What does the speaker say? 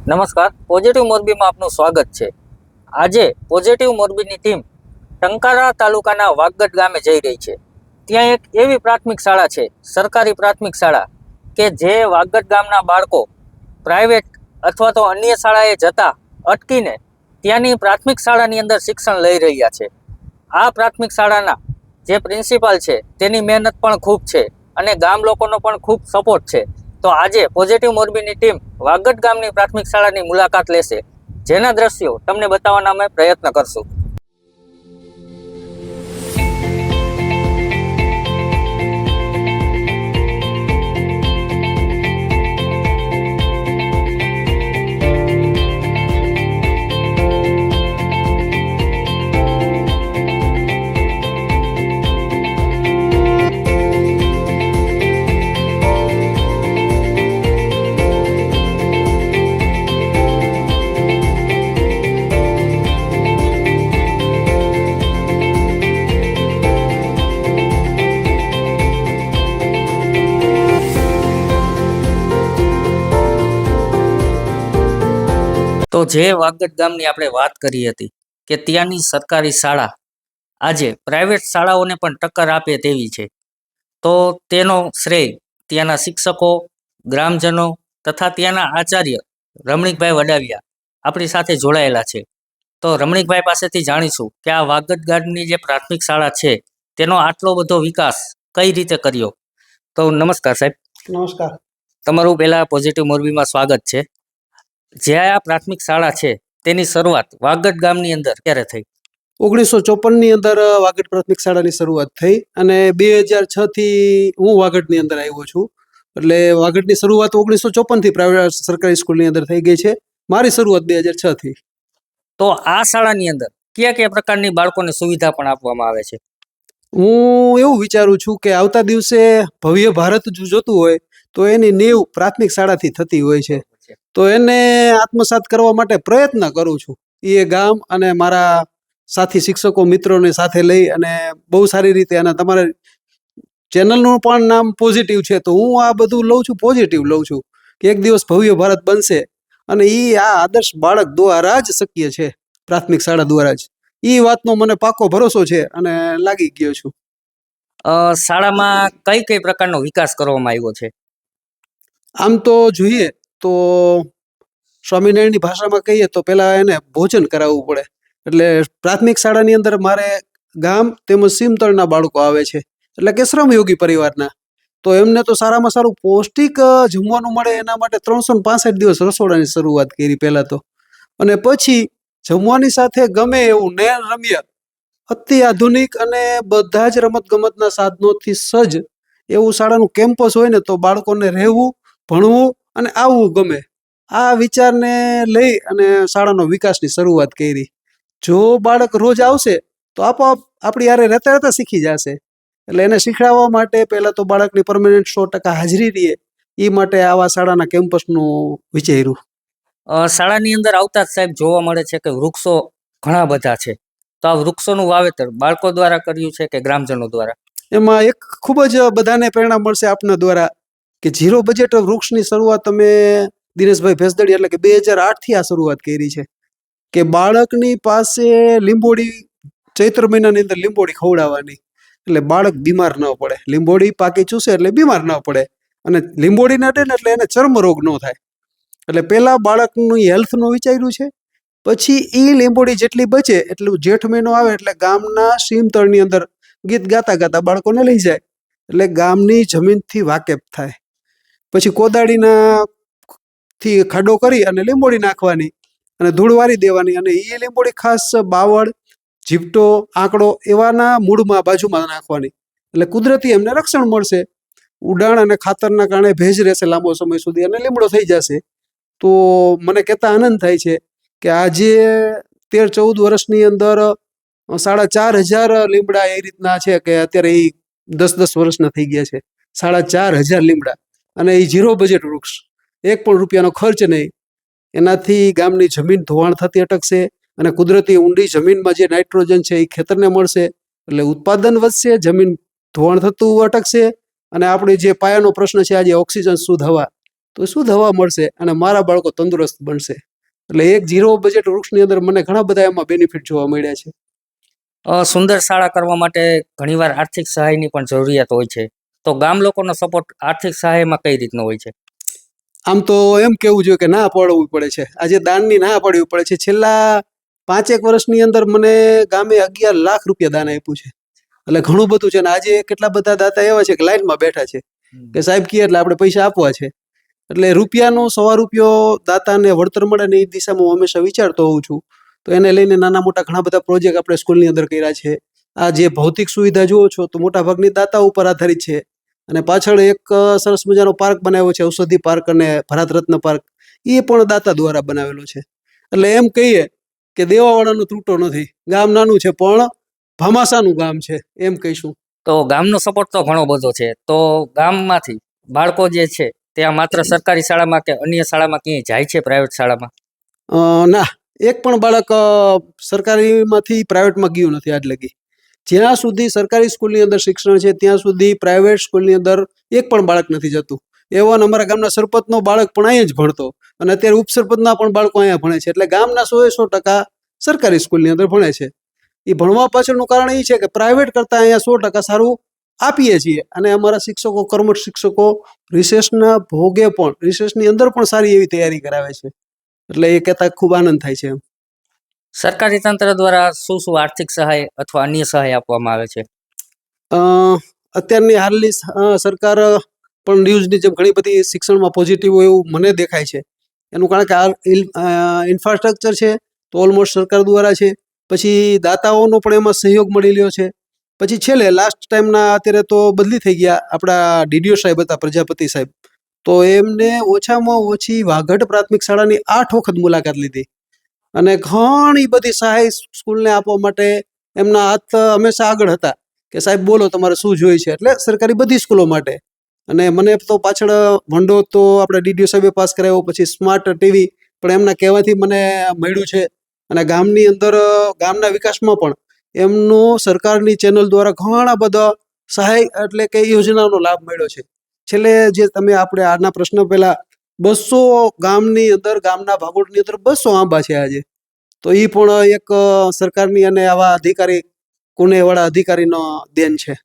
નમસ્કાર, પોઝિટિવ મોરબીમાં આપનું સ્વાગત છે. આજે પોઝિટિવ મોરબીની ટીમ ટંકારા તાલુકાના વાગડ ગામે જઈ રહી છે. ત્યાં એક એવી પ્રાથમિક શાળા છે, સરકારી પ્રાથમિક શાળા, કે જે વાગડ ગામના બાળકો પ્રાઇવેટ અથવા તો અન્ય શાળાએ જતા અટકીને ત્યાંની પ્રાથમિક શાળાની અંદર શિક્ષણ લઈ રહ્યા છે. આ પ્રાથમિક શાળાના જે પ્રિન્સિપાલ છે તેની મહેનત પણ ખૂબ છે અને ગામ લોકોનો પણ ખૂબ સપોર્ટ છે. તો આજે પોઝિટિવ મોરબીની ટીમ વાગડ ગામની પ્રાથમિક શાળાની મુલાકાત લેશે, જેના દ્રશ્યો તમને બતાવવાના અમે પ્રયત્ન કરશું. તો જે વાગડ ગામની આપણે વાત કરી હતી કે ત્યાંની સરકારી શાળા આજે પ્રાઇવેટ શાળાઓને પણ ટક્કર આપે તેવી છે, તો તેનો શ્રેય ત્યાંના શિક્ષકો, ગ્રામજનો તથા ત્યાંના આચાર્ય રમણીકભાઈ વડાવિયા આપણી સાથે જોડાયેલા છે. તો રમણીકભાઈ પાસેથી જાણીશું કે આ વાગડ ગામની જે પ્રાથમિક શાળા છે તેનો આટલો બધો વિકાસ કઈ રીતે કર્યો. તો નમસ્કાર સાહેબ. નમસ્કાર. તમારું પહેલા પોઝિટિવ મોરબીમાં સ્વાગત છે. જે આ પ્રાથમિક શાળા છે તેની શરૂઆત વાગડ ગામની અંદર ક્યારે થઈ? 1954ની અંદર વાગડ પ્રાથમિક શાળાની શરૂઆત થઈ અને 2006 થી હું વાગડની અંદર આવ્યો છું. એટલે વાગડની શરૂઆત 1954 થી પ્રાઇવેટ સરકારી સ્કૂલની અંદર થઈ ગઈ છે. મારી શરૂઆત 2006 થી. તો આ શાળાની અંદર કયા કયા પ્રકારની બાળકોને સુવિધા પણ આપવામાં આવે છે? હું એવું વિચારું છું કે આવતા દિવસે ભવ્ય ભારત જો જોતું હોય તો એની નીવ પ્રાથમિક શાળાથી થતી હોય છે. તો એને આત્મસાત કરવા માટે પ્રયત્ન કરું છું. એ ગામ અને મારા સાથી શિક્ષકો મિત્રોને સાથે લઈ અને બહુ સારી રીતે, અને તમારા ચેનલનું પણ નામ પોઝિટિવ છે, તો હું આ બધું લઉં છું, પોઝિટિવ લઉં છું કે એક દિવસ ભવ્ય ભારત બનશે અને એ આ આદર્શ બાળક દ્વારા જ શક્ય છે, પ્રાથમિક શાળા દ્વારા જ. એ વાતનો મને પાકો ભરોસો છે અને લાગી ગયો છું. શાળામાં કઈ કઈ પ્રકારનો વિકાસ કરવામાં આવ્યો છે? આમ તો જોઈએ તો સ્વામિનારાયણની ભાષામાં કહીએ તો પહેલા એને ભોજન કરાવવું પડે. એટલે પ્રાથમિક શાળાની અંદર મારે ગામ તેમજ સીમતળના બાળકો આવે છે, એટલે કે શ્રમયોગી પરિવારના. તો એમને તો સારામાં સારું પૌષ્ટિક જમવાનું મળે એના માટે 365 દિવસ રસોડાની શરૂઆત કરી પહેલા તો. અને પછી જમવાની સાથે ગમે એવું નયન રમ્ય, અતિ આધુનિક અને બધા જ રમત ગમતના સાધનોથી સજ્જ એવું શાળાનું કેમ્પસ હોય ને, તો બાળકોને રહેવું, ભણવું અને આવવું ગમે. આ વિચારને લઈ અને શાળાનો વિકાસની શરૂઆત કરી. જો બાળક રોજ આવશે તો આપોઆપ આપણી યારે રહેતા રહેતા શીખી જશે. એટલે એને શીખડાવવા માટે પહેલાં તો બાળકની પરમેનન્ટ 100% હાજરી રહે, એ માટે આવા શાળાના કેમ્પસનું વિચાર્યું. શાળાની અંદર આવતા જ સાહેબ જોવા મળે છે કે વૃક્ષો ઘણા બધા છે. તો આ વૃક્ષોનું વાવેતર બાળકો દ્વારા કર્યું છે કે ગ્રામજનો દ્વારા? એમાં એક ખૂબ જ બધાને પ્રેરણા મળશે આપના દ્વારા કે 0 બજેટ વૃક્ષની શરૂઆત અમે દિનેશભાઈ ભેસદડી એટલે કે 2008 થી આ શરૂઆત કરી છે. કે બાળકની પાસે લીંબોડી, ચૈત્ર મહિનાની અંદર લીંબોડી ખવડાવવાની, એટલે બાળક બીમાર ન પડે. લીંબોડી પાકી ચૂસે એટલે બીમાર ન પડે, અને લીંબોડી ન દે ને એટલે એને ચર્મરોગ ન થાય. એટલે પહેલા બાળકનું હેલ્થનું વિચાર્યું છે. પછી એ લીંબોડી જેટલી બચે એટલું જેઠ મહિનો આવે એટલે ગામના સીમતળની અંદર ગીત ગાતા ગાતા બાળકોને લઈ જાય, એટલે ગામની જમીનથી વાકેફ થાય. પછી કોદાળીના થી ખાડો કરી અને લીંબોડી નાખવાની અને ધૂળ વારી દેવાની, અને એ લીંબોડી ખાસ બાવળ, જીપટો, આંકડો એવાના મૂળમાં બાજુમાં નાખવાની. એટલે કુદરતી એમને રક્ષણ મળશે. ઉડાણ અને ખાતરના કારણે ભેજ રહેશે લાંબો સમય સુધી અને લીમડો થઈ જશે. તો મને કહેતા આનંદ થાય છે કે આજે 13-14 વર્ષની અંદર 4,500 લીમડા એ રીતના છે કે અત્યારે એ 10-10 વર્ષના થઈ ગયા છે. 4,500 લીમડા, અને એ 0 બજેટ વૃક્ષ, એક પણ રૂપિયાનો ખર્ચ નહીં. એનાથી ગામની જમીન ધોવાણ થતી અટકશે અને કુદરતી ઊંડી જમીનમાં જે નાઇટ્રોજન છે એ ખેતરને મળશે, એટલે ઉત્પાદન વધશે, જમીન ધોવાણ થતું અટકશે, અને આપણે જે પાયાનો પ્રશ્ન છે આજે ઓક્સિજન, શુદ્ધ હવા, તો શુદ્ધ હવા મળશે અને મારા બાળકો તંદુરસ્ત બનશે. એટલે એક ઝીરો બજેટ વૃક્ષની અંદર મને ઘણા બધા એમાં બેનિફિટ જોવા મળ્યા છે. સુંદર શાળા કરવા માટે ઘણીવાર આર્થિક સહાયની પણ જરૂરિયાત હોય છે, તો ગામ લોકોનો સપોર્ટ આર્થિક સહાયમાં કઈ રીતનો હોય છે? આમ તો એમ કેવું જોઈએ કે ના પાડવું પડે છે. આજે દાનની ના પાડવી પડે છે. છેલ્લા 5 વર્ષની અંદર મને ગામે 11 લાખ રૂપિયા દાન આપ્યું છે. એટલે ઘણું બધું છે. ને આજે કેટલા બધા દાતા એવા છે કે લાઈનમાં બેઠા છે કે સાહેબ કહે એટલે આપણે પૈસા આપવા છે. એટલે રૂપિયાનો 1.25 રૂપિયો દાતાને વળતર મળે ને એ દિશામાં હું હંમેશા વિચારતો હોઉં છું. તો એને લઈને નાના મોટા ઘણા બધા પ્રોજેક્ટ આપણે સ્કૂલની અંદર કર્યા છે. આ જે ભૌતિક સુવિધા જુઓ છો તો મોટા ભાગની દાતા ઉપર આધારિત છે. અને પાછળ એક સરસ મજાનો પાર્ક બનાવ્યો છે, ઔષધિ પાર્ક અને ભારત રત્ન પાર્ક. એ પણ દાતા દ્વારા બનાવેલો છે. એટલે એમ કહીએ કે દેવાવાળાનો ત્રુટો નથી. ગામ નાનું છે પણ ભામાશાનું ગામ છે એમ કહીશું. તો ગામનો સપોર્ટ તો ઘણો બધો છે, તો ગામમાંથી બાળકો જે છે ત્યાં માત્ર સરકારી શાળામાં કે અન્ય શાળામાં ક્યાંય જાય છે, પ્રાઇવેટ શાળામાં? ના, એક પણ બાળક સરકારીમાંથી પ્રાઇવેટમાં ગયું નથી આજ લગી. જ્યાં સુધી સરકારી સ્કૂલની અંદર શિક્ષણ છે ત્યાં સુધી પ્રાઇવેટ સ્કૂલની અંદર એક પણ બાળક નથી જતું. એવો અમારા ગામના સરપંચનો બાળક પણ અહીંયા જ ભણતો અને અત્યારે ઉપસરપંચના પણ બાળકો અહીંયા ભણે છે. એટલે ગામના 100% સરકારી સ્કૂલની અંદર ભણે છે. એ ભણવા પાછળનું કારણ એ છે કે પ્રાઇવેટ કરતાં અહીંયા 100% સારું આપીએ છીએ. અને અમારા શિક્ષકો, કર્મઠ શિક્ષકો રિસેસના ભોગે પણ, રિસેસની અંદર પણ સારી એવી તૈયારી કરાવે છે. એટલે એ કહેતા ખૂબ આનંદ થાય છે. સરકારી તંત્ર દ્વારા શું શું આર્થિક સહાય અથવા અન્ય સહાય આપવામાં આવે છે? અત્યારની હાલની સરકાર પણ ન્યૂઝની જેમ ઘણી બધી શિક્ષણમાં પોઝિટિવ હોય એવું મને દેખાય છે. એનું કારણ કે આ ઇન્ફ્રાસ્ટ્રક્ચર છે તો ઓલમોસ્ટ સરકાર દ્વારા છે. પછી દાતાઓનો પણ એમાં સહયોગ મળી રહ્યો છે. પછી છેલ્લે લાસ્ટ ટાઈમના અત્યારે તો બદલી થઈ ગયા, આપણા ડીડીઓ સાહેબ હતા, પ્રજાપતિ સાહેબ. તો એમને ઓછામાં ઓછી વાગડ પ્રાથમિક શાળાની 8 વખત મુલાકાત લીધી અને ઘણી બધી સહાય સ્કૂલને આપવા માટે એમના હાથ હંમેશા આગળ હતા કે સાહેબ બોલો તમારે શું જોઈએ છે. એટલે સરકારી બધી સ્કૂલો માટે. અને મને તો પાછળ ભંડો તો આપણે ડીડીઓ સાહેબે પાસ કરાવ્યો, પછી સ્માર્ટ ટીવી પણ એમના કહેવાથી મને મળ્યું છે. અને ગામની અંદર ગામના વિકાસમાં પણ એમનો સરકારની ચેનલ દ્વારા ઘણા બધા સહાય એટલે કે યોજનાનો લાભ મળ્યો છે. છેલ્લે જે તમે આપણે આના પ્રશ્ન પહેલા 200 ગામની અંદર, ગામના ભાગોળની અંદર 200 આંબા છે આજે. તો એ પણ એક સરકારની અને આવા અધિકારી, કુનેવાળા અધિકારીનો દેન છે.